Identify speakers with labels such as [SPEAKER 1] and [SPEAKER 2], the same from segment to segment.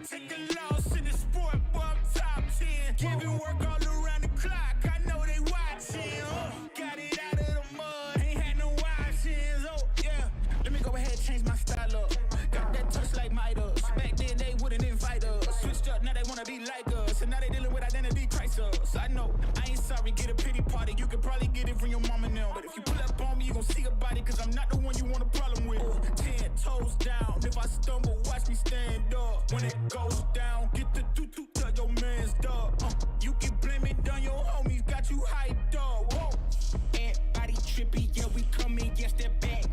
[SPEAKER 1] take a loss in the sport, but I'm top 10. Giving work all around the clock, I know they watching. Got it out of the mud, ain't had no options. Oh, yeah. Let me go ahead and change my style up. Got that touch like Midas. Back then they wouldn't invite us. Switched up, now they wanna be like us. And now they dealing with identity crisis. I know, I ain't sorry, get a pity party. You could probably get it from your mama now. But if you pull up on me, you gon' see a body. Cause I'm not the one you want a problem with. 10 toes down, if I stumble, watch me stand up. When it goes down, get the tutu, tell your man's dog. You can blame it on your homies, got you hyped up. Whoa. Everybody trippy, yeah, we coming, yes, that back.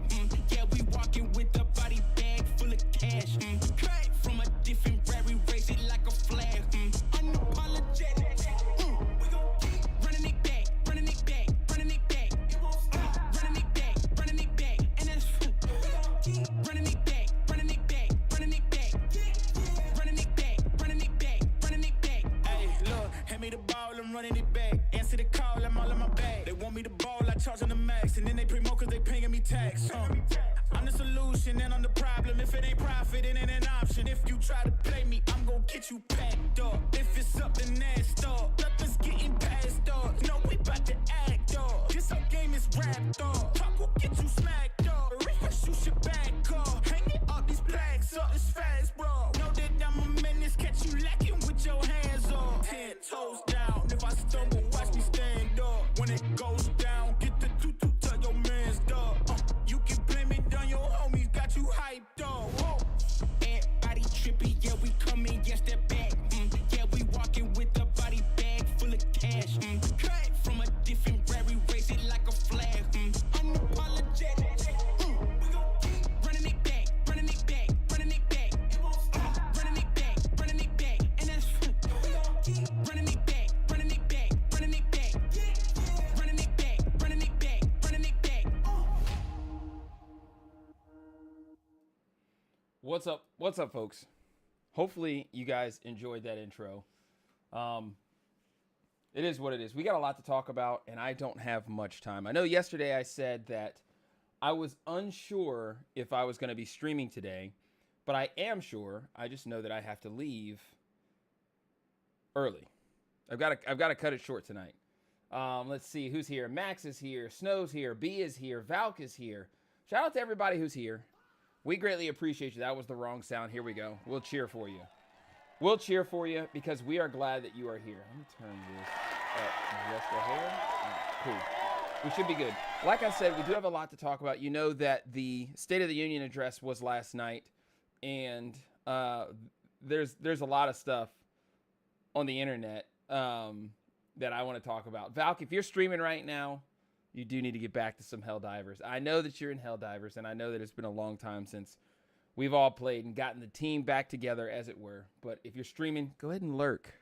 [SPEAKER 1] Yeah, we walking with the body bag full of cash. Came from a different rap, we raise it like a flag. Unapologetic. We gon' keep running it back, running it back, running it back. It won't stop. Running it back, running it back. And that's we gon' keep running it back, running it back, running it back. Running it back, running it back, running it back. Hey, look, hand me the ball, I'm running it back. Answer the call, I'm all in my bag. They want me to ball, I charge on the max. And then they promote cause they paying me tax. I'm the solution and I'm the problem. If it ain't profit, it ain't an option. If you try to play me, I'm gon' get you packed up. If it's up, then that's up. Nothing's getting past up. No, we bout to act up. This whole game is wrapped up. Talk will get you smacked up. Refresh, you should back up. Hanging up these plaques up, it's fast, bro. Know that I'm a menace, catch you lacking with your hands up. 10 toes down, if I stumble, watch me stand up. When it goes down, get the tutu, tell your man's dog. You can blame it on your homies, got you hyped up. Whoa. Everybody trippy, yeah, we coming, yes, that back. Yeah, we walking with the body bag full of cash. Came from a different rap, we raise it like a flag. Unapologetic. We gon' keep running it back, running it back, running it back. It won't stop. Running it back, running it back. And that's we gon' keep running it back, running it back, running it back. Running it back, running it back, running it back.
[SPEAKER 2] What's up? What's up, folks? Hopefully you guys enjoyed that intro. It is what it is. We got a lot to talk about, and I don't have much time. I know yesterday I said that I was unsure if I was going to be streaming today, but I am sure. I just know that I have to leave early. I've got to cut it short tonight. Let's see who's here. Max is here. Snow's here. B is here. Valk is here. Shout out to everybody who's here. We greatly appreciate you. That was the wrong sound. Here we go. We'll cheer for you. We'll cheer for you because we are glad that you are here. Let me turn this up just a hair. Right, cool. We should be good. Like I said, we do have a lot to talk about. You know that the State of the Union address was last night, and there's a lot of stuff on the internet that I want to talk about. Valk, if you're streaming right now, you do need to get back to some Helldivers. I know that you're in Helldivers, and I know that it's been a long time since we've all played and gotten the team back together, as it were. But if you're streaming, go ahead and lurk.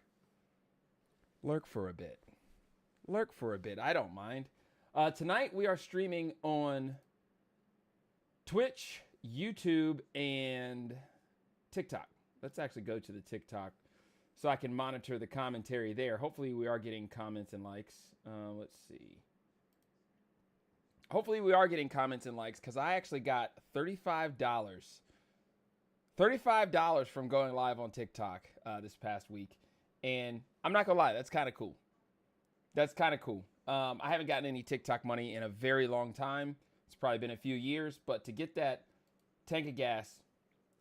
[SPEAKER 2] Lurk for a bit. Lurk for a bit. I don't mind. Tonight, we are streaming on Twitch, YouTube, and TikTok. Let's actually go to the TikTok so I can monitor the commentary there. Hopefully, we are getting comments and likes. Let's see. Hopefully, we are getting comments and likes because I actually got $35. $35 from going live on TikTok this past week. And I'm not going to lie, that's kind of cool. That's kind of cool. I haven't gotten any TikTok money in a very long time. It's probably been a few years. But to get that tank of gas,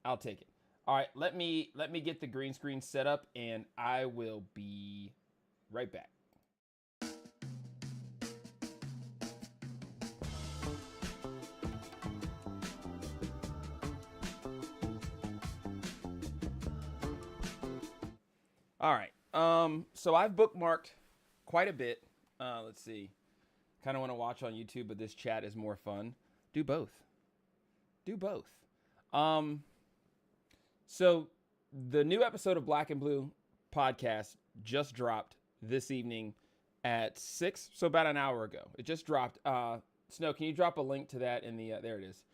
[SPEAKER 2] I'll take it. All right, let me get the green screen set up, and I will be right back. All right, so I've bookmarked quite a bit. Let's see. Kind of want to watch on YouTube, but this chat is more fun. Do both. Do both. So the new episode of Black and Blue podcast just dropped this evening at 6, so about an hour ago. It just dropped. Snow, can you drop a link to that in the, there it is.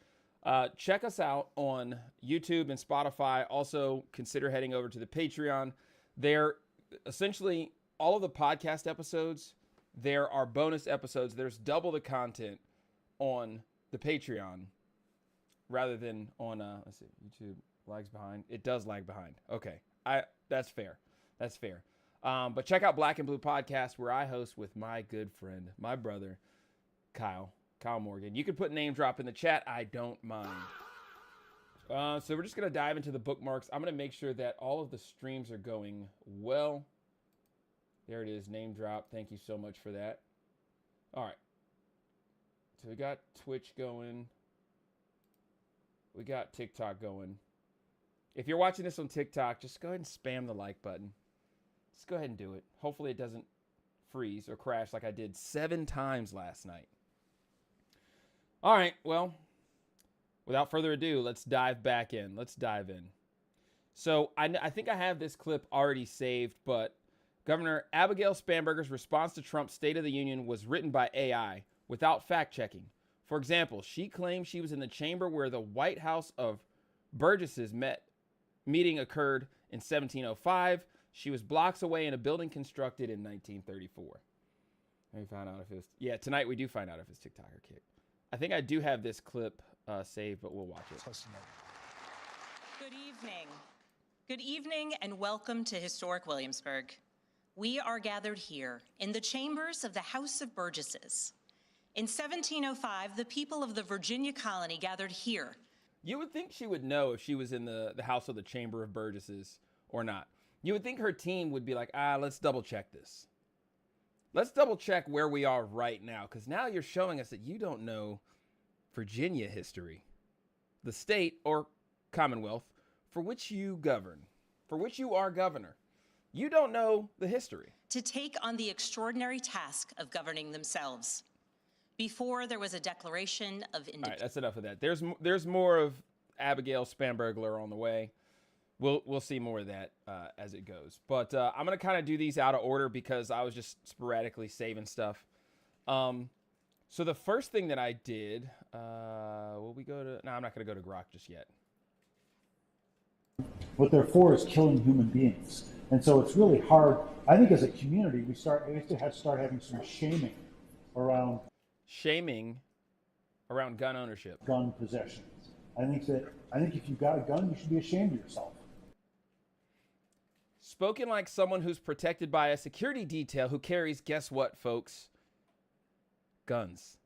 [SPEAKER 2] Check us out on YouTube and Spotify. Also, consider heading over to the Patreon. There, essentially, all of the podcast episodes, there are bonus episodes. There's double the content on the Patreon rather than on, let's see, YouTube lags behind. It does lag behind. Okay. That's fair. That's fair. But check out Black and Blue Podcast, where I host with my good friend, my brother, Kyle Morgan. You can put name drop in the chat. I don't mind. So we're just going to dive into the bookmarks. I'm going to make sure that all of the streams are going well. There it is, name drop. Thank you so much for that. All right. So we got Twitch going. We got TikTok going. If you're watching this on TikTok, just go ahead and spam the like button. Just go ahead and do it. Hopefully it doesn't freeze or crash like I did 7 times last night. All right, well, without further ado, let's dive back in. Let's dive in. So I think I have this clip already saved, but Governor Abigail Spanberger's response to Trump's State of the Union was written by AI without fact-checking. For example, she claimed she was in the chamber where the White House of Burgesses meeting occurred in 1705. She was blocks away in a building constructed in 1934. We found out if it was... Yeah, tonight we do find out if it's TikTok or Kick. I think I do have this clip saved, but we'll watch it.
[SPEAKER 3] Good evening. Good evening and welcome to historic Williamsburg. We are gathered here in the chambers of the House of Burgesses. In 1705, the people of the Virginia colony gathered here.
[SPEAKER 2] You would think she would know if she was in the House of the Chamber of Burgesses or not. You would think her team would be like, let's double check this. Let's double check where we are right now, because now you're showing us that you don't know Virginia history, the state or Commonwealth for which you govern, for which you are governor. You don't know the history.
[SPEAKER 3] To take on the extraordinary task of governing themselves. Before there was a declaration of independence.
[SPEAKER 2] All right, that's enough of that. There's more of Abigail Spanberger on the way. We'll see more of that as it goes. But I'm going to kind of do these out of order because I was just sporadically saving stuff. So the first thing that I did, will we go to... No, I'm not going to go to Grok just yet.
[SPEAKER 4] What they're for is killing human beings. And so it's really hard. I think as a community, we have to start having some shaming around...
[SPEAKER 2] Shaming around gun ownership.
[SPEAKER 4] Gun possession. I think if you've got a gun, you should be ashamed of yourself.
[SPEAKER 2] Spoken like someone who's protected by a security detail who carries, guess what, folks? Guns.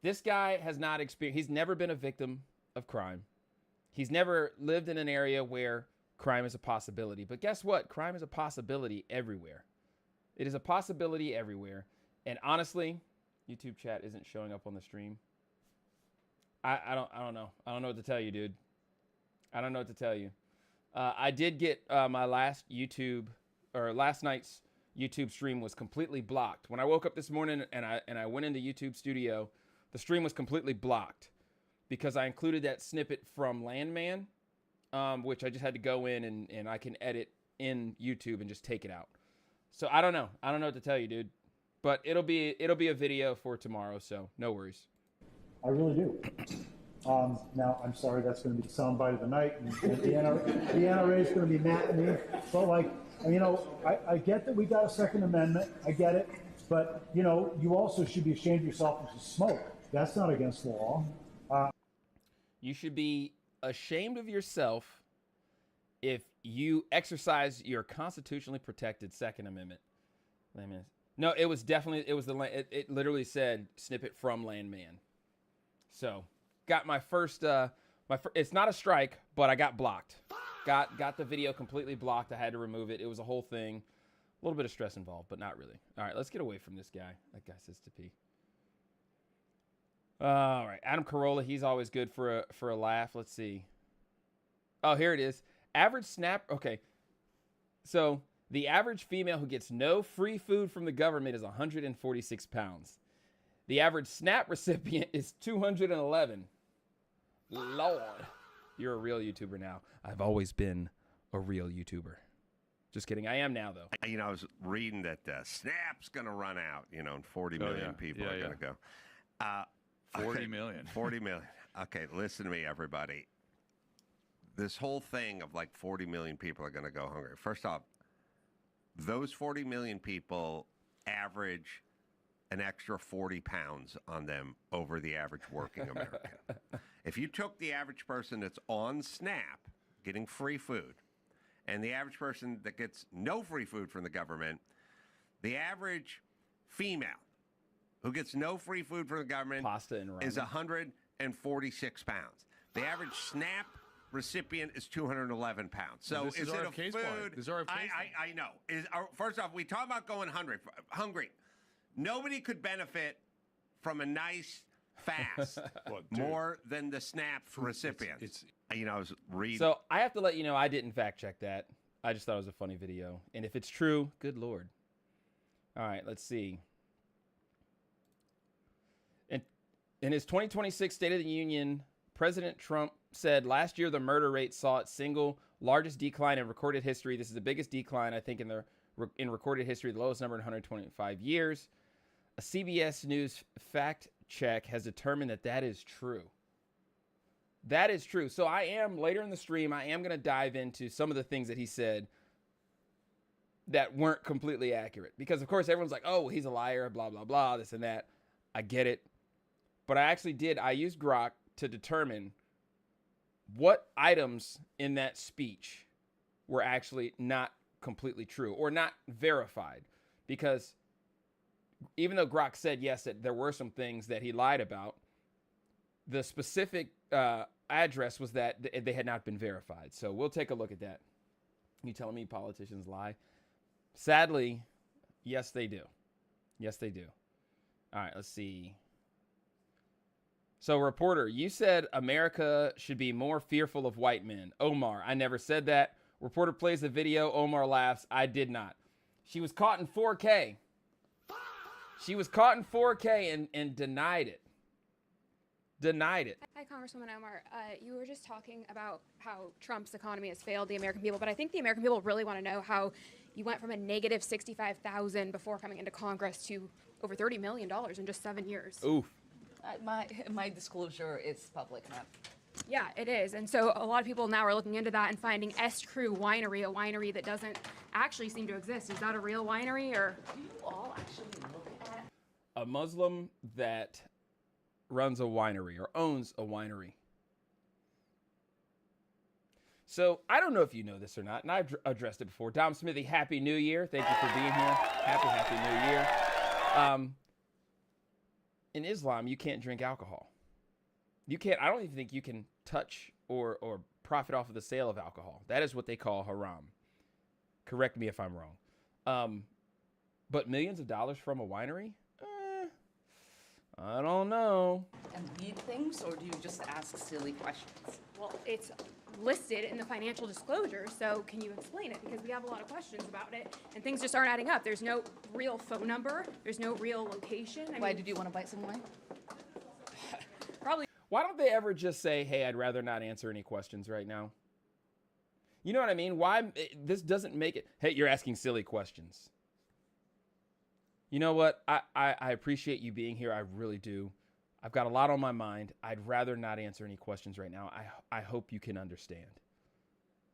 [SPEAKER 2] This guy has not experienced, he's never been a victim of crime. He's never lived in an area where crime is a possibility. But guess what? Crime is a possibility everywhere. It is a possibility everywhere. And honestly, YouTube chat isn't showing up on the stream. I don't know. I don't know what to tell you, dude. I don't know what to tell you. I did get my last night's YouTube stream was completely blocked. When I woke up this morning and I went into YouTube Studio, the stream was completely blocked because I included that snippet from Landman, which I just had to go in and I can edit in YouTube and just take it out. So I don't know. I don't know what to tell you, dude. But it'll be a video for tomorrow, so no worries.
[SPEAKER 4] I really do. Now, I'm sorry, that's going to be the soundbite of the night, and the NRA is going to be mad at me. But I get that we got a Second Amendment. I get it. But, you also should be ashamed of yourself if you smoke. That's not against the law.
[SPEAKER 2] You should be ashamed of yourself if you exercise your constitutionally protected Second Amendment. No, it literally said snippet from Landman. So, got my first, it's not a strike, but I got blocked. Got the video completely blocked. I had to remove it. It was a whole thing. A little bit of stress involved, but not really. All right, let's get away from this guy. That guy says to pee. All right, Adam Carolla, he's always good for a laugh. Let's see. Oh, here it is. Average snap. Okay, so the average female who gets no free food from the government is 146 pounds. The average SNAP recipient is 211. Lord, you're a real YouTuber now. I've always been a real YouTuber. Just kidding. I am now, though.
[SPEAKER 5] I was reading that SNAP's going to run out, and 40 million people are going to go.
[SPEAKER 6] 40 million.
[SPEAKER 5] 40 million. Okay, listen to me, everybody. This whole thing of 40 million people are going to go hungry. First off, those 40 million people average an extra 40 pounds on them over the average working American. If you took the average person that's on SNAP, getting free food, and the average person that gets no free food from the government, the average female who gets no free food from the government
[SPEAKER 2] Pasta and ramen.
[SPEAKER 5] is 146 pounds. The average SNAP recipient is 211 pounds. So
[SPEAKER 6] This is
[SPEAKER 5] it a
[SPEAKER 6] RFK's
[SPEAKER 5] food?
[SPEAKER 6] point. This is RFK's
[SPEAKER 5] I know. First off, we talk about going hungry. Nobody could benefit from a nice fast
[SPEAKER 6] Look, dude,
[SPEAKER 5] more than the SNAP recipients.
[SPEAKER 6] it's
[SPEAKER 5] I was reading.
[SPEAKER 2] So I have to let you know I didn't fact check that. I just thought it was a funny video. And if it's true, good Lord. All right, let's see. In his 2026 State of the Union, President Trump said last year the murder rate saw its single largest decline in recorded history. This is the biggest decline, I think, in recorded history, the lowest number in 125 years. A CBS News fact check has determined that is true. That is true. So later in the stream, I am going to dive into some of the things that he said that weren't completely accurate. Because, of course, everyone's like, oh, he's a liar, blah, blah, blah, this and that. I get it. But I used Grok to determine what items in that speech were actually not completely true or not verified. Because even though Grok said, yes, that there were some things that he lied about, the specific address was that they had not been verified. So we'll take a look at that. You telling me politicians lie? Sadly, yes, they do. Yes, they do. All right, let's see. So, reporter, you said America should be more fearful of white men. Omar, I never said that. Reporter plays the video. Omar laughs. I did not. She was caught in 4K. She was caught in 4K and denied it. Denied it.
[SPEAKER 7] Hi, Congresswoman Omar. You were just talking about how Trump's economy has failed the American people, but I think the American people really want to know how you went from a negative 65,000 before coming into Congress to over $30 million in just 7 years.
[SPEAKER 2] Oof.
[SPEAKER 8] My disclosure is public now.
[SPEAKER 7] Yeah, it is. And so a lot of people now are looking into that and finding S. Crew Winery, a winery that doesn't actually seem to exist. Is that a real winery or?
[SPEAKER 8] Do you all actually look at?
[SPEAKER 2] A Muslim that runs a winery or owns a winery. So I don't know if you know this or not, and I've addressed it before. Dom Smithy, Happy New Year. Thank you for being here. Happy New Year. In Islam, you can't drink alcohol. You can't. I don't even think you can touch or profit off of the sale of alcohol. That is what they call haram. Correct me if I'm wrong. But millions of dollars from a winery? I don't know.
[SPEAKER 8] And read things, or do you just ask silly questions?
[SPEAKER 7] Well, it's listed in the financial disclosure, so can you explain it? Because we have a lot of questions about it, and things just aren't adding up. There's no real phone number. There's no real location.
[SPEAKER 8] Why did you want to buy some wine?
[SPEAKER 7] Probably.
[SPEAKER 2] Why don't they ever just say, hey, I'd rather not answer any questions right now? You know what I mean? Why? This doesn't make it. Hey, you're asking silly questions. You know what? I appreciate you being here. I really do. I've got a lot on my mind. I'd rather not answer any questions right now. I hope you can understand.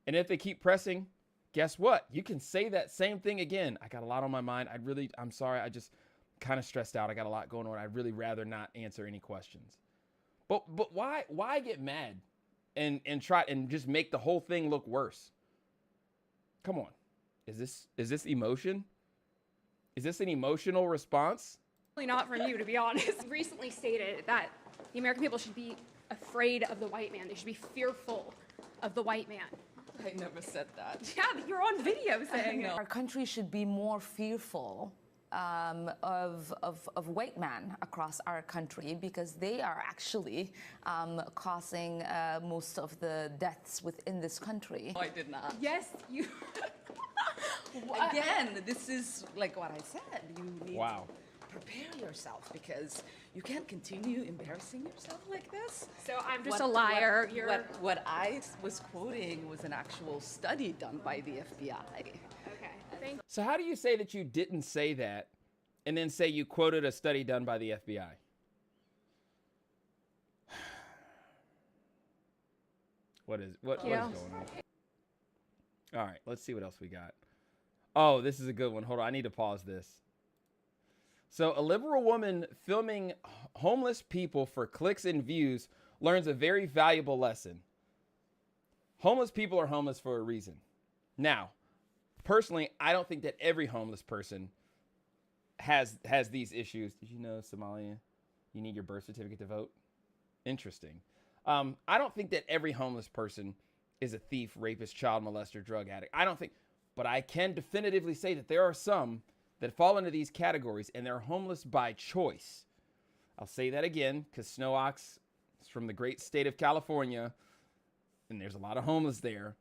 [SPEAKER 2] And if they keep pressing, guess what? You can say that same thing again. I got a lot on my mind. I'm sorry. I just kind of stressed out. I got a lot going on. I'd really rather not answer any questions. But why get mad and try and just make the whole thing look worse? Come on. Is this emotion? Is this an emotional response?
[SPEAKER 7] Not from you, to be honest. Recently stated that the American people should be afraid of the white man. They should be fearful of the white man.
[SPEAKER 8] I never said that.
[SPEAKER 7] Yeah, you're on video saying it.
[SPEAKER 9] Our country should be more fearful of white men across our country because they are actually causing most of the deaths within this country.
[SPEAKER 8] No, I did not.
[SPEAKER 7] Yes, you.
[SPEAKER 8] Again, this is like what I said. You need
[SPEAKER 2] Wow.
[SPEAKER 8] to prepare yourself because you can't continue embarrassing yourself like this.
[SPEAKER 7] So I'm just a liar.
[SPEAKER 8] What I was quoting was an actual study done by the FBI.
[SPEAKER 7] Okay, thank
[SPEAKER 2] So how do you say that you didn't say that and then say you quoted a study done by the FBI? What is going on? All right, let's see what else we got. Oh, this is a good one. Hold on, I need to pause this. So a liberal woman filming homeless people for clicks and views learns a very valuable lesson. Homeless people are homeless for a reason. Now, personally, I don't think that every homeless person has these issues. Did you know, Somalia, you need your birth certificate to vote? Interesting. I don't think that every homeless person is a thief, rapist, child molester, drug addict. I don't think, but I can definitively say that there are some that fall into these categories and they're homeless by choice. I'll say that again because Snow Ox is from the great state of California and there's a lot of homeless there.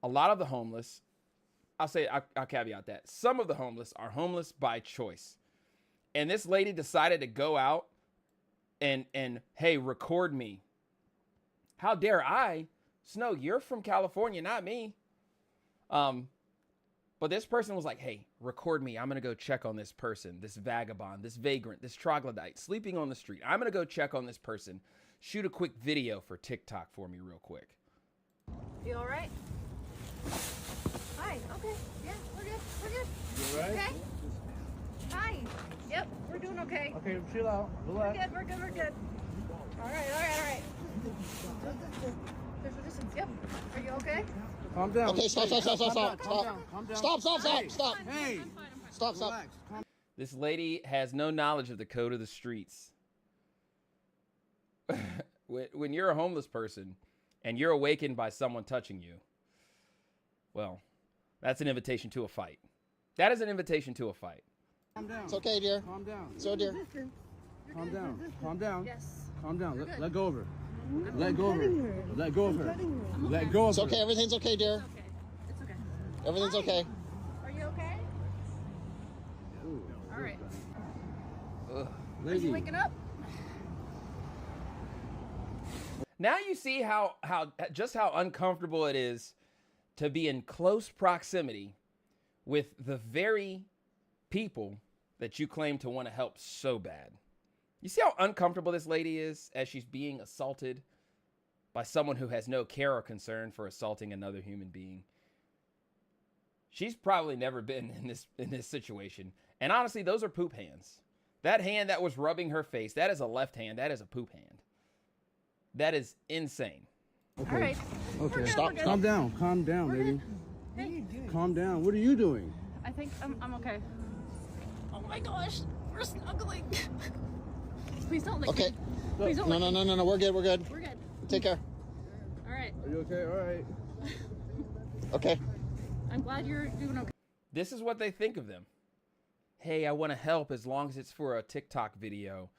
[SPEAKER 2] A lot of the homeless, I'll caveat that. Some of the homeless are homeless by choice. And this lady decided to go out and hey, record me. How dare I? Snow, you're from California, not me. But this person was like, hey, record me. I'm going to go check on this person, this vagabond, this vagrant, this troglodyte sleeping on the street. I'm going to go check on this person. Shoot a quick video for TikTok for me real quick.
[SPEAKER 10] You all right? Hi. Okay. Yeah, we're good. We're good.
[SPEAKER 11] You all right?
[SPEAKER 10] Okay. Hi. Yep, we're doing okay.
[SPEAKER 11] Okay, chill out. Relax.
[SPEAKER 10] We're good. We're good. We're good. All right. All right. All right. Social distance. Yep. Are you okay?
[SPEAKER 11] Calm down.
[SPEAKER 12] Okay, stop.
[SPEAKER 11] Calm down.
[SPEAKER 12] Stop.
[SPEAKER 11] Hey.
[SPEAKER 12] Stop.
[SPEAKER 11] Relax.
[SPEAKER 2] This lady has no knowledge of the code of the streets. When you're a homeless person and you're awakened by someone touching you, well, that's an invitation to a fight. That is an invitation to a fight.
[SPEAKER 11] Calm down.
[SPEAKER 12] It's okay, dear.
[SPEAKER 11] Calm down.
[SPEAKER 12] So, dear.
[SPEAKER 11] Calm down. Calm down.
[SPEAKER 10] Yes.
[SPEAKER 11] Calm down. Let go of her. Let go of her. Let go of her. Let go of
[SPEAKER 12] It's
[SPEAKER 11] her.
[SPEAKER 12] okay. Everything's okay, dear.
[SPEAKER 10] Okay. It's okay.
[SPEAKER 12] Everything's okay.
[SPEAKER 10] Are you okay? All right. Are
[SPEAKER 11] Lady.
[SPEAKER 10] you waking up?
[SPEAKER 2] Now you see how uncomfortable it is to be in close proximity with the very people that you claim to want to help so bad. You see how uncomfortable this lady is as she's being assaulted by someone who has no care or concern for assaulting another human being. She's probably never been in this situation. And honestly, those are poop hands. That hand that was rubbing her face, that is a left hand. That is a poop hand. That is insane.
[SPEAKER 11] Okay.
[SPEAKER 10] All right.
[SPEAKER 11] Okay.
[SPEAKER 12] Stop.
[SPEAKER 11] Calm down. Calm down, lady.
[SPEAKER 10] Hey.
[SPEAKER 11] Calm down. What are you doing?
[SPEAKER 10] I think I'm okay. Oh my gosh, we're snuggling. Please don't lick
[SPEAKER 12] Okay.
[SPEAKER 10] me. Please don't lick me.
[SPEAKER 12] No. We're good.
[SPEAKER 10] We're good.
[SPEAKER 12] Take care.
[SPEAKER 10] All right.
[SPEAKER 11] Are you okay? All right.
[SPEAKER 12] Okay.
[SPEAKER 10] I'm glad you're doing okay.
[SPEAKER 2] This is what they think of them. Hey, I want to help as long as it's for a TikTok video.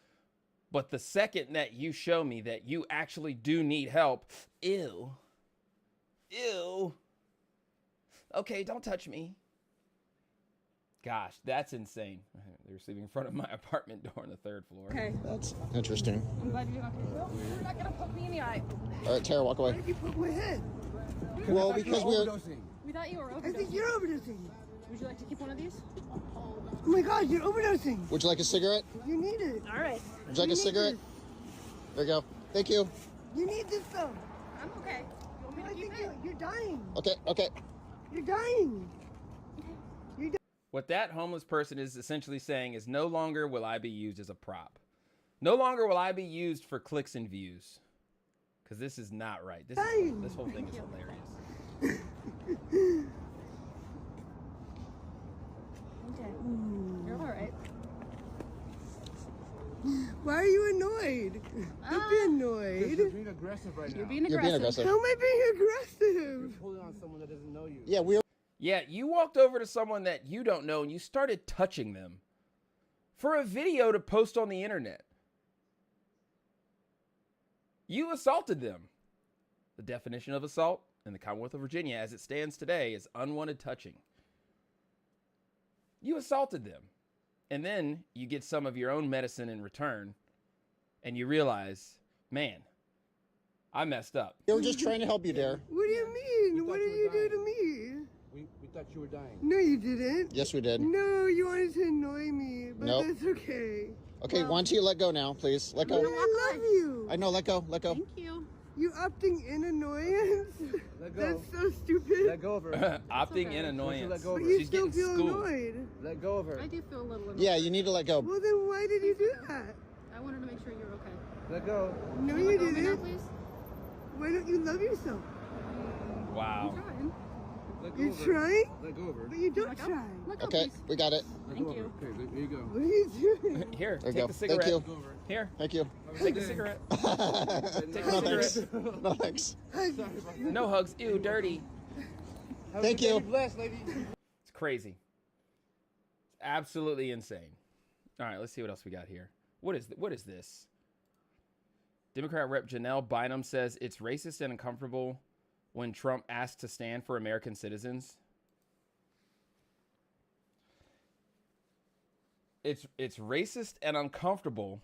[SPEAKER 2] But the second that you show me that you actually do need help, ew. Okay, don't touch me. Gosh, that's insane. They were sleeping in front of my apartment door on the 3rd floor.
[SPEAKER 10] Okay.
[SPEAKER 12] That's interesting.
[SPEAKER 10] I'm glad you're doing okay. No, you're not gonna poke me in the eye.
[SPEAKER 12] All right, Tara, walk away.
[SPEAKER 13] Why did you poke my head?
[SPEAKER 12] Well, because we're...
[SPEAKER 10] We thought you were overdosing.
[SPEAKER 13] I think you're overdosing.
[SPEAKER 10] Would you like to keep one of these?
[SPEAKER 13] Oh my God, you're overdosing.
[SPEAKER 12] Would you like a cigarette?
[SPEAKER 13] You need it.
[SPEAKER 10] All right.
[SPEAKER 12] Would you like a cigarette? There you go. Thank you.
[SPEAKER 13] You need this though.
[SPEAKER 10] I'm okay. You want me
[SPEAKER 13] I
[SPEAKER 10] to keep
[SPEAKER 13] think
[SPEAKER 10] it?
[SPEAKER 13] you're dying.
[SPEAKER 12] Okay.
[SPEAKER 13] You're dying.
[SPEAKER 2] What that homeless person is essentially saying is no longer will I be used as a prop. No longer will I be used for clicks and views. Because this is not right. This whole thing is hilarious.
[SPEAKER 10] Okay. You're all right.
[SPEAKER 13] Why are you annoyed? Don't be annoyed.
[SPEAKER 11] You're being aggressive right now.
[SPEAKER 10] You're being
[SPEAKER 12] You're being
[SPEAKER 10] aggressive.
[SPEAKER 12] aggressive.
[SPEAKER 13] How am I being aggressive?
[SPEAKER 11] You're pulling on someone that doesn't know you.
[SPEAKER 12] Yeah, we're...
[SPEAKER 2] Yeah, you walked over to someone that you don't know and you started touching them for a video to post on the internet. You assaulted them. The definition of assault in the Commonwealth of Virginia as it stands today is unwanted touching. You assaulted them. And then you get some of your own medicine in return and you realize, man, I messed up.
[SPEAKER 12] They were just trying to help you, dear.
[SPEAKER 13] What do you mean? What did you do to me?
[SPEAKER 11] We thought you were dying.
[SPEAKER 13] No, you didn't.
[SPEAKER 12] Yes, we did.
[SPEAKER 13] No, you wanted to annoy me, but
[SPEAKER 12] Nope.
[SPEAKER 13] that's okay.
[SPEAKER 12] Okay, why don't you let go now, please? Let
[SPEAKER 13] No,
[SPEAKER 12] go.
[SPEAKER 13] I love you.
[SPEAKER 12] I know, let go.
[SPEAKER 10] Thank you.
[SPEAKER 13] You opting in annoyance?
[SPEAKER 11] Let go.
[SPEAKER 13] That's so stupid.
[SPEAKER 11] Let go of her.
[SPEAKER 2] Opting
[SPEAKER 10] okay.
[SPEAKER 2] in annoyance.
[SPEAKER 11] Let go of
[SPEAKER 13] But
[SPEAKER 11] her.
[SPEAKER 13] you
[SPEAKER 2] She's
[SPEAKER 13] still
[SPEAKER 2] getting
[SPEAKER 13] feel
[SPEAKER 2] schooled.
[SPEAKER 13] annoyed.
[SPEAKER 11] Let go of her.
[SPEAKER 10] I do feel a little annoyed.
[SPEAKER 12] Yeah, you need to let go.
[SPEAKER 13] Well, then why did you do that?
[SPEAKER 10] I wanted to make sure you're okay.
[SPEAKER 11] Let go.
[SPEAKER 13] No,
[SPEAKER 10] Can
[SPEAKER 13] you
[SPEAKER 10] let go of me now,
[SPEAKER 13] didn't.
[SPEAKER 10] please?
[SPEAKER 13] Why don't you love yourself?
[SPEAKER 2] Wow.
[SPEAKER 10] I'm trying.
[SPEAKER 11] Let go
[SPEAKER 13] You're
[SPEAKER 11] of her.
[SPEAKER 13] trying?
[SPEAKER 11] Let go of her.
[SPEAKER 13] But you don't try.
[SPEAKER 12] Okay, we got it.
[SPEAKER 11] Let
[SPEAKER 10] Thank
[SPEAKER 11] go of
[SPEAKER 10] you.
[SPEAKER 11] her. Okay, there you go.
[SPEAKER 13] What are you doing?
[SPEAKER 2] Here,
[SPEAKER 12] There you
[SPEAKER 2] take
[SPEAKER 12] go.
[SPEAKER 2] the cigarette.
[SPEAKER 12] Thank you.
[SPEAKER 2] Here,
[SPEAKER 12] Thank you.
[SPEAKER 2] take the cigarette. Take
[SPEAKER 12] No
[SPEAKER 2] the
[SPEAKER 12] thanks.
[SPEAKER 2] cigarette.
[SPEAKER 12] No thanks.
[SPEAKER 2] No hugs. Ew, dirty.
[SPEAKER 12] Thank you.
[SPEAKER 11] Bless, lady.
[SPEAKER 2] It's crazy. It's absolutely insane. All right, let's see what else we got here. What is this? Democrat Rep. Janelle Bynum says it's racist and uncomfortable when Trump asked to stand for American citizens. It's racist and uncomfortable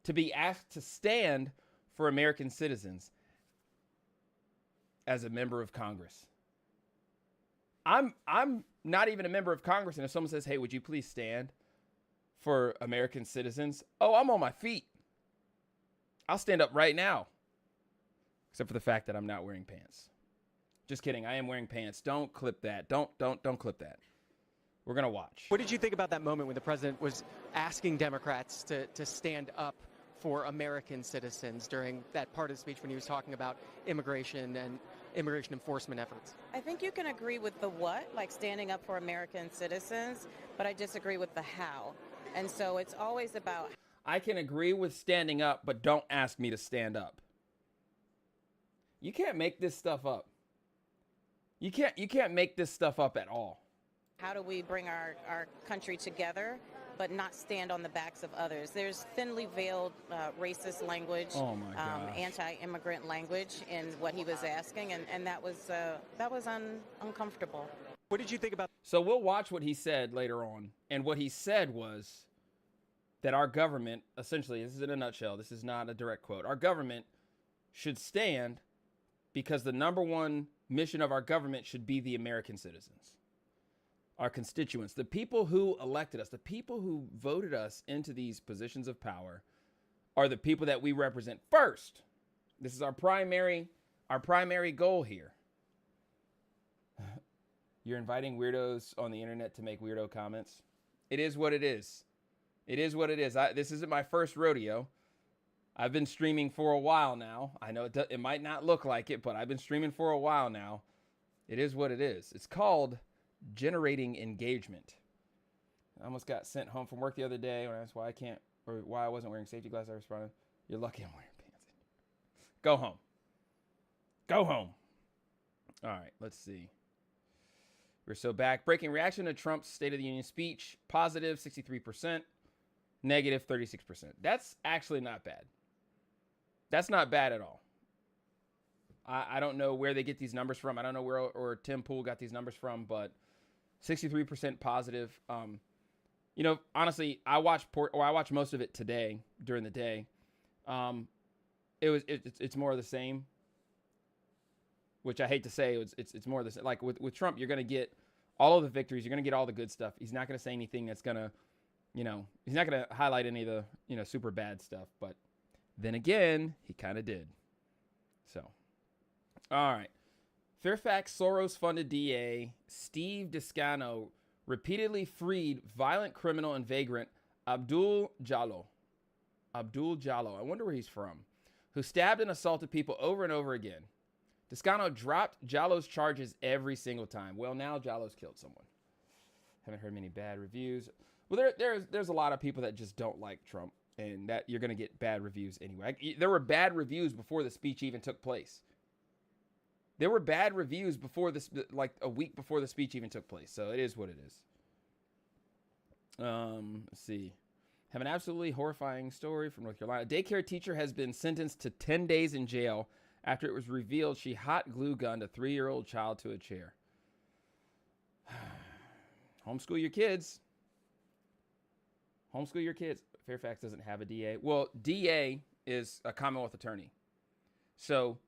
[SPEAKER 2] to be asked to stand for American citizens as a member of Congress. I'm not even a member of Congress, and if someone says, "Hey, would you please stand for American citizens?" Oh, I'm on my feet. I'll stand up right now. Except for the fact that I'm not wearing pants. Just kidding. I am wearing pants. Don't clip that. Don't clip that. We're going to watch.
[SPEAKER 14] What did you think about that moment when the president was asking Democrats to stand up for American citizens during that part of the speech when he was talking about immigration and immigration enforcement efforts?
[SPEAKER 15] I think you can agree with the what, like standing up for American citizens, but I disagree with the how. And so it's always about...
[SPEAKER 2] I can agree with standing up, but don't ask me to stand up. You can't make this stuff up. You can't make this stuff up at all.
[SPEAKER 15] How do we bring our country together, but not stand on the backs of others? There's thinly veiled racist language, anti-immigrant language in what he was asking, and that was uncomfortable.
[SPEAKER 14] What did you think about?
[SPEAKER 2] So we'll watch what he said later on, and what he said was that our government, essentially, this is in a nutshell, this is not a direct quote, our government should stand because the number one mission of our government should be the American citizens, our constituents, the people who elected us, the people who voted us into these positions of power are the people that we represent first. This is our primary goal here. You're inviting weirdos on the internet to make weirdo comments. It is what it is. It is what it is. This isn't my first rodeo. I've been streaming for a while now. I know it might not look like it, but I've been streaming for a while now. It is what it is. It's called generating engagement. I almost got sent home from work the other day when I asked why I wasn't wearing safety glasses. I responded, "You're lucky I'm wearing pants." Go home. Go home. All right, let's see. We're so back. Breaking reaction to Trump's State of the Union speech. Positive 63%. Negative 36%. That's actually not bad. That's not bad at all. I don't know where they get these numbers from. I don't know where or Tim Pool got these numbers from, but 63% positive. Honestly, I watched most of it today during the day. It's more of the same, which I hate to say. It's more of the same. Like with Trump, you're going to get all of the victories. You're going to get all the good stuff. He's not going to say anything that's going to, he's not going to highlight any of the, super bad stuff. But then again, he kind of did. So, all right. Fairfax Soros-funded DA Steve Descano repeatedly freed violent criminal and vagrant Abdul Jallo. I wonder where he's from. Who stabbed and assaulted people over and over again. Descano dropped Jallo's charges every single time. Well, now Jallo's killed someone. Haven't heard many bad reviews. Well, there's a lot of people that just don't like Trump, and that you're going to get bad reviews anyway. There were bad reviews before the speech even took place. There were bad reviews before this, like a week before the speech even took place. So it is what it is. Let's see. Have an absolutely horrifying story from North Carolina. A daycare teacher has been sentenced to 10 days in jail after it was revealed she hot glue gunned a 3-year-old child to a chair. Homeschool your kids. Homeschool your kids. Fairfax doesn't have a DA. Well, DA is a Commonwealth attorney. So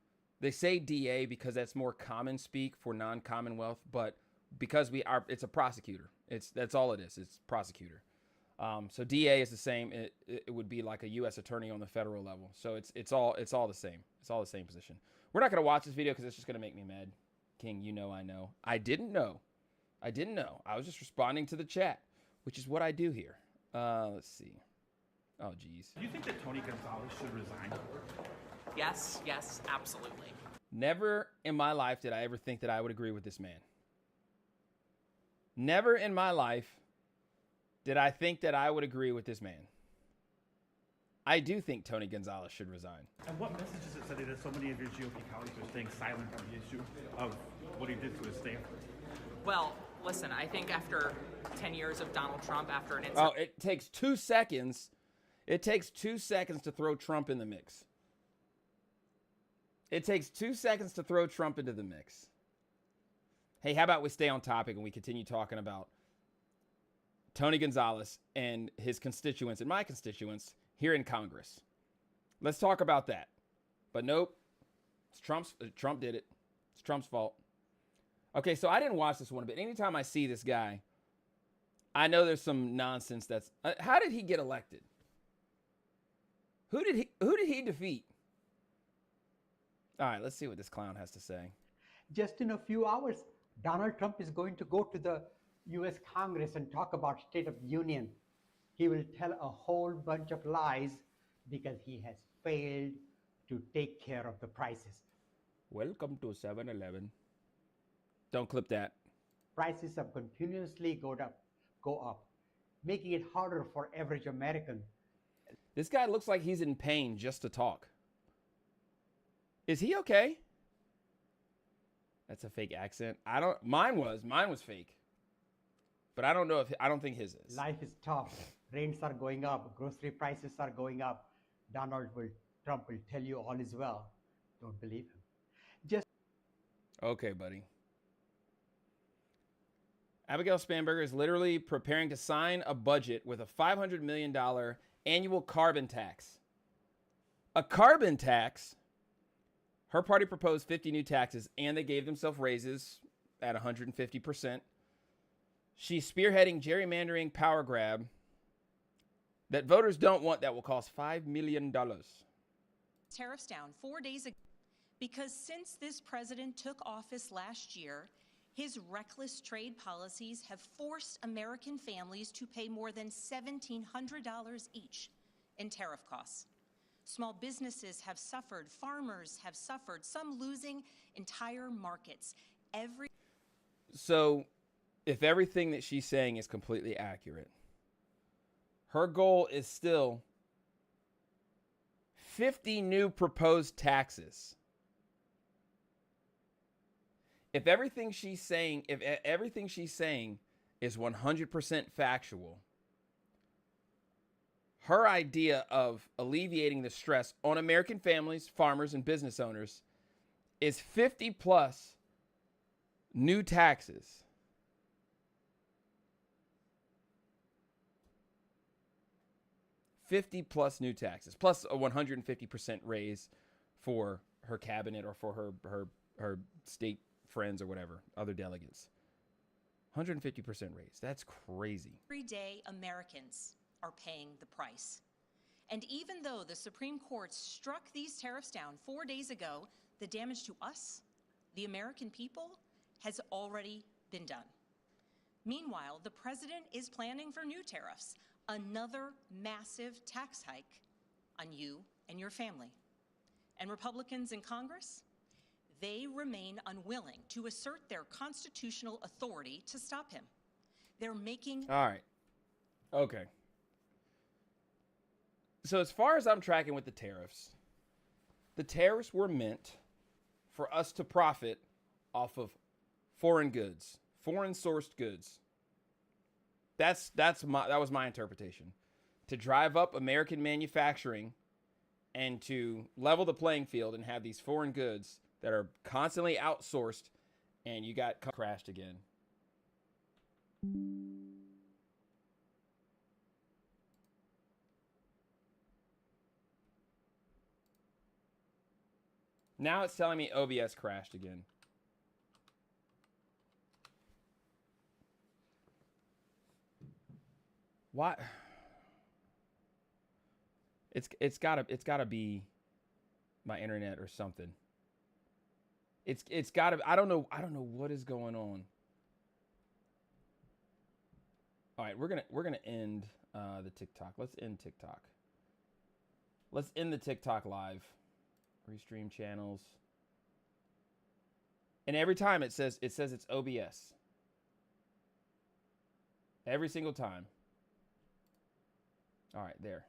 [SPEAKER 2] they say DA because that's more common speak for non-Commonwealth, but because it's a prosecutor. That's all it is. It's prosecutor. So DA is the same. It would be like a U.S. attorney on the federal level. So it's all the same. It's all the same position. We're not gonna watch this video because it's just gonna make me mad. King, I know. I didn't know. I was just responding to the chat, which is what I do here. Let's see. Oh, geez.
[SPEAKER 16] Do you think that Tony Gonzalez should resign?
[SPEAKER 17] Yes, absolutely.
[SPEAKER 2] Never in my life did I ever think that I would agree with this man. Never in my life did I think that I would agree with this man. I do think Tony Gonzalez should resign.
[SPEAKER 16] And what message is it sending that so many of your GOP colleagues are staying silent on the issue of what he did to his staff?
[SPEAKER 17] Well, listen, I think after 10 years of Donald Trump, after an
[SPEAKER 2] incident... Oh, it takes 2 seconds. It takes 2 seconds to throw Trump in the mix. It takes 2 seconds to throw Trump into the mix. Hey, how about we stay on topic and we continue talking about Tony Gonzalez and his constituents and my constituents here in Congress. Let's talk about that. But nope, it's Trump did it. It's Trump's fault. Okay, so I didn't watch this one, but anytime I see this guy, I know there's some nonsense that's... how did he get elected? Who did he defeat? All right, let's see what this clown has to say.
[SPEAKER 18] Just in a few hours, Donald Trump is going to go to the U.S. Congress and talk about State of the Union. He will tell a whole bunch of lies because he has failed to take care of the prices.
[SPEAKER 2] Welcome to 7-Eleven. Don't clip that.
[SPEAKER 18] Prices have continuously go up, making it harder for average American.
[SPEAKER 2] This guy looks like he's in pain just to talk. Is he okay? That's a fake accent. Mine was fake. But I don't know I don't think his is.
[SPEAKER 18] Life is tough. Rents are going up. Grocery prices are going up. Trump will tell you all is well. Don't believe him.
[SPEAKER 2] Okay, buddy. Abigail Spanberger is literally preparing to sign a budget with a $500 million annual carbon tax. A carbon tax? Her party proposed 50 new taxes, and they gave themselves raises at 150%. She's spearheading gerrymandering power grab that voters don't want that will cost $5 million.
[SPEAKER 3] Tariffs down 4 days ago because since this president took office last year, his reckless trade policies have forced American families to pay more than $1,700 each in tariff costs. Small businesses have suffered, farmers have suffered, some losing entire markets.
[SPEAKER 2] So, if everything that she's saying is completely accurate, her goal is still 50 new proposed taxes. If everything she's saying is 100% factual, her idea of alleviating the stress on American families, farmers, and business owners is 50 plus new taxes. +50 new taxes, plus a 150% raise for her cabinet or for her state friends or whatever, other delegates. 150% raise. That's crazy.
[SPEAKER 3] Everyday Americans are paying the price. And even though the Supreme Court struck these tariffs down 4 days ago, the damage to us, the American people, has already been done. Meanwhile, the president is planning for new tariffs, another massive tax hike on you and your family. And Republicans in Congress, they remain unwilling to assert their constitutional authority to stop him. They're making...
[SPEAKER 2] All right. Okay. So as far as I'm tracking with the tariffs were meant for us to profit off of foreign goods, foreign sourced goods. That was my interpretation. To drive up American manufacturing and to level the playing field and have these foreign goods that are constantly outsourced, and you got crashed again. Now it's telling me OBS crashed again. What? It's gotta be my internet or something. It's gotta. I don't know what is going on. All right, we're gonna end the TikTok. Let's end TikTok. Let's end the TikTok live. Restream channels. And every time it says it's OBS. Every single time. All right, there.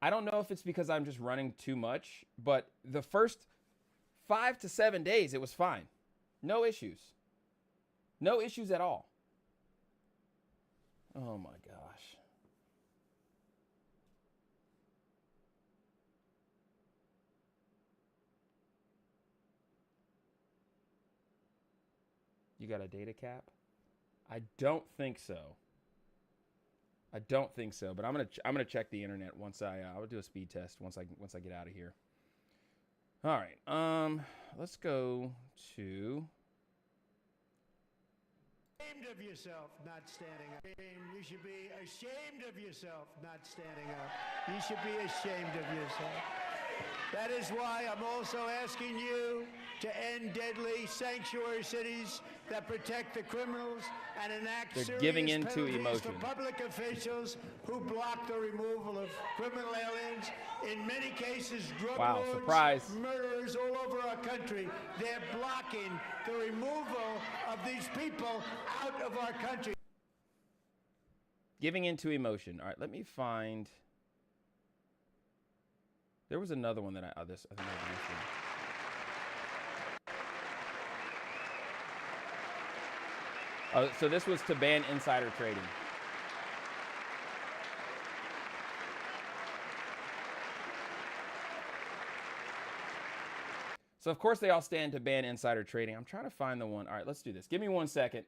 [SPEAKER 2] I don't know if it's because I'm just running too much, but the first 5 to 7 days, it was fine. No issues. No issues at all. Oh my gosh. You got a data cap? I don't think so. I don't think so, but I'm gonna check the internet once I'll do a speed test once I get out of here. All right, let's go to.
[SPEAKER 19] Ashamed of yourself not standing up. You should be ashamed of yourself not standing up. You should be ashamed of yourself. That is why I'm also asking you to end deadly sanctuary cities that protect the criminals and enact serious
[SPEAKER 2] giving into
[SPEAKER 19] penalties
[SPEAKER 2] emotion.
[SPEAKER 19] for public officials who block the removal of criminal aliens. In many cases, drug lords,
[SPEAKER 2] surprise.
[SPEAKER 19] murderers all over our country. They're blocking the removal of these people out of our country.
[SPEAKER 2] Giving into emotion. All right, let me find. There was another one that I think I mentioned. So this was to ban insider trading. So of course they all stand to ban insider trading. I'm trying to find the one. All right, let's do this. Give me 1 second.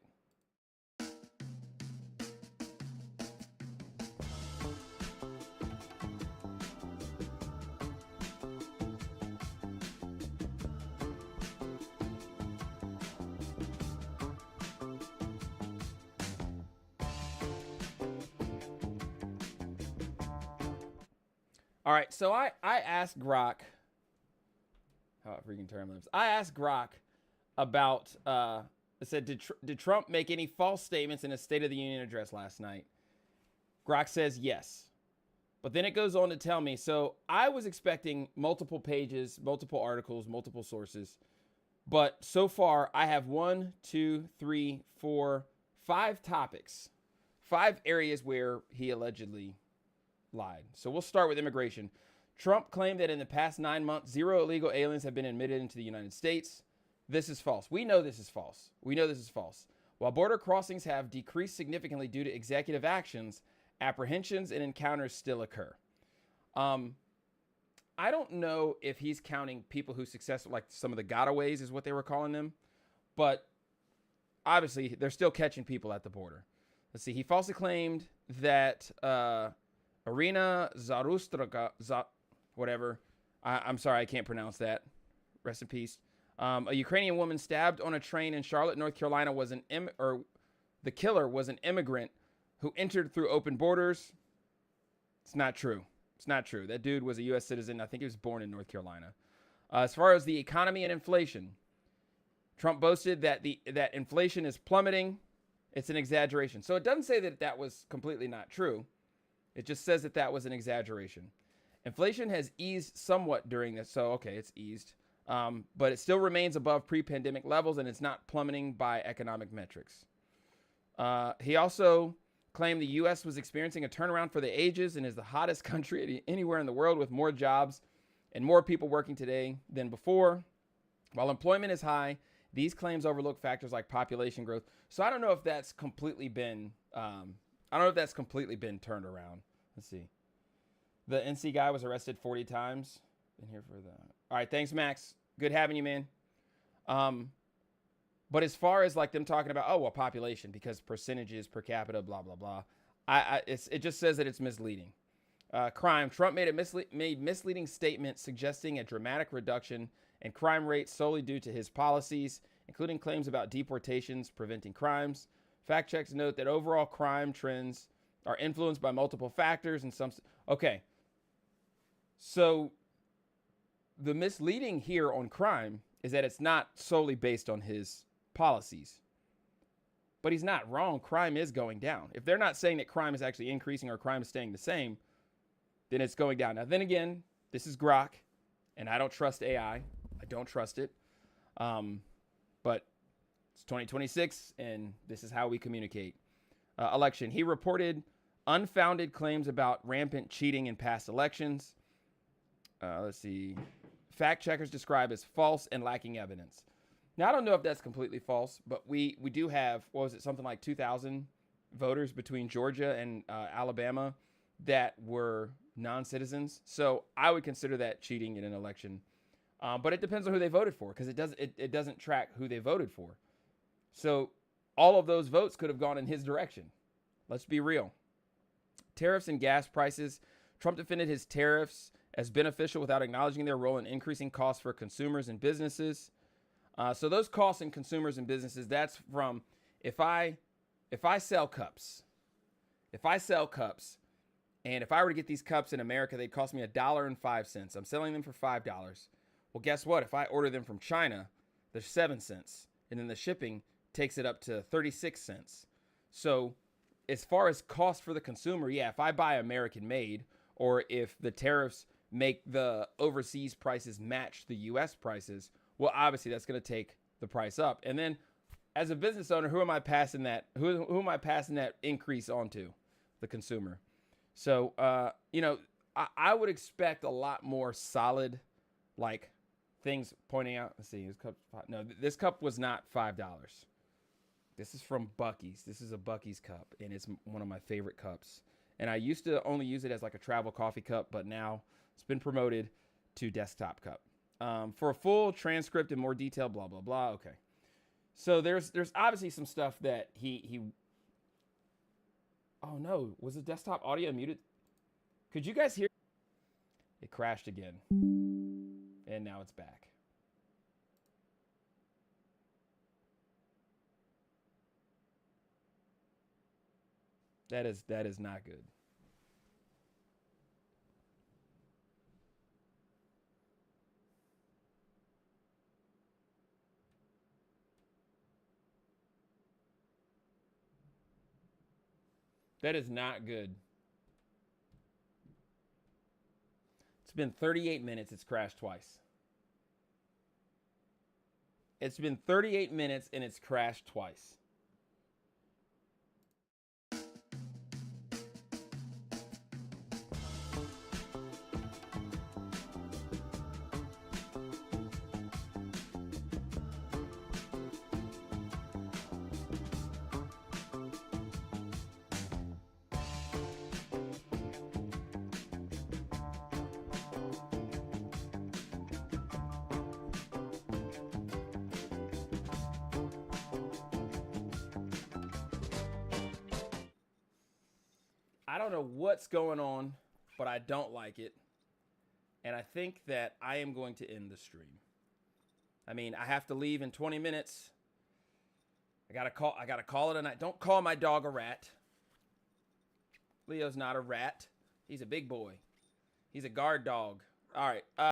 [SPEAKER 2] All right, so I asked Grok, how freaking term lives. I asked Grok about, I said, did Trump make any false statements in his State of the Union address last night? Grok says yes. But then it goes on to tell me, so I was expecting multiple pages, multiple articles, multiple sources. But so far, I have 1, 2, 3, 4, 5 topics, 5 areas where he allegedly lied. So we'll start with immigration. Trump claimed that in the past 9 months, 0 illegal aliens have been admitted into the United States. This is false. We know this is false. We know this is false. While border crossings have decreased significantly due to executive actions, apprehensions and encounters still occur. I don't know if he's counting people who successful, like some of the gotaways is what they were calling them, but obviously they're still catching people at the border. Let's see. He falsely claimed that Irina Zarustraka, whatever. I'm sorry, I can't pronounce that. Rest in peace. A Ukrainian woman stabbed on a train in Charlotte, North Carolina, the killer was an immigrant who entered through open borders. It's not true. It's not true. That dude was a U.S. citizen. I think he was born in North Carolina. As far as the economy and inflation, Trump boasted that that inflation is plummeting. It's an exaggeration. So it doesn't say that was completely not true. It just says that was an exaggeration. Inflation has eased somewhat during this. So, okay, it's eased. But it still remains above pre-pandemic levels, and it's not plummeting by economic metrics. He also claimed the U.S. was experiencing a turnaround for the ages and is the hottest country anywhere in the world with more jobs and more people working today than before. While employment is high, these claims overlook factors like population growth. So I don't know if that's completely been turned around. Let's see. The NC guy was arrested 40 times. Been here for that. All right, thanks, Max. Good having you, man. But as far as like them talking about, population because percentages per capita, blah blah blah, it just says that it's misleading. Crime. Trump made misleading statements suggesting a dramatic reduction in crime rates solely due to his policies, including claims about deportations preventing crimes. Fact checks note that overall crime trends are influenced by multiple factors and some. Okay. So the misleading here on crime is that it's not solely based on his policies. But he's not wrong. Crime is going down. If they're not saying that crime is actually increasing or crime is staying the same, then it's going down. Now, then again, this is Grok, and I don't trust AI. I don't trust it. But it's 2026, and this is how we communicate. Election. He reported unfounded claims about rampant cheating in past elections. Let's see. Fact checkers describe as false and lacking evidence. Now, I don't know if that's completely false, but we do have, what was it, something like 2,000 voters between Georgia and Alabama that were non-citizens. So I would consider that cheating in an election. But it depends on who they voted for, because it doesn't track who they voted for. So all of those votes could have gone in his direction. Let's be real. Tariffs and gas prices. Trump defended his tariffs as beneficial without acknowledging their role in increasing costs for consumers and businesses. So those costs in consumers and businesses, that's from if I sell cups, and if I were to get these cups in America, they'd cost me $1.05. I'm selling them for $5. Well, guess what? If I order them from China, they're 7 cents, and then the shipping takes it up to 36 cents. So as far as cost for the consumer, yeah, if I buy American made, or if the tariffs make the overseas prices match the U.S. prices, well, obviously that's going to take the price up. And then as a business owner, who am I passing that? Who am I passing that increase on to? The consumer. So, I would expect a lot more solid, like, things pointing out. Let's see, this cup was not $5. This is from Buc-ee's. This is a Buc-ee's cup, and it's one of my favorite cups. And I used to only use it as like a travel coffee cup, but now it's been promoted to desktop cup. For a full transcript and more detail, blah, blah, blah. Okay. So there's obviously some stuff that he oh no, was the desktop audio muted? Could you guys hear? It crashed again. And now it's back. That is not good. That is not good. It's been 38 minutes. It's crashed twice. It's been 38 minutes and it's crashed twice. I don't know what's going on, but I don't like it. And I think that I am going to end the stream. I mean, I have to leave in 20 minutes. I gotta call it a night. Don't call my dog a rat. Leo's not a rat. He's a big boy. He's a guard dog. All right.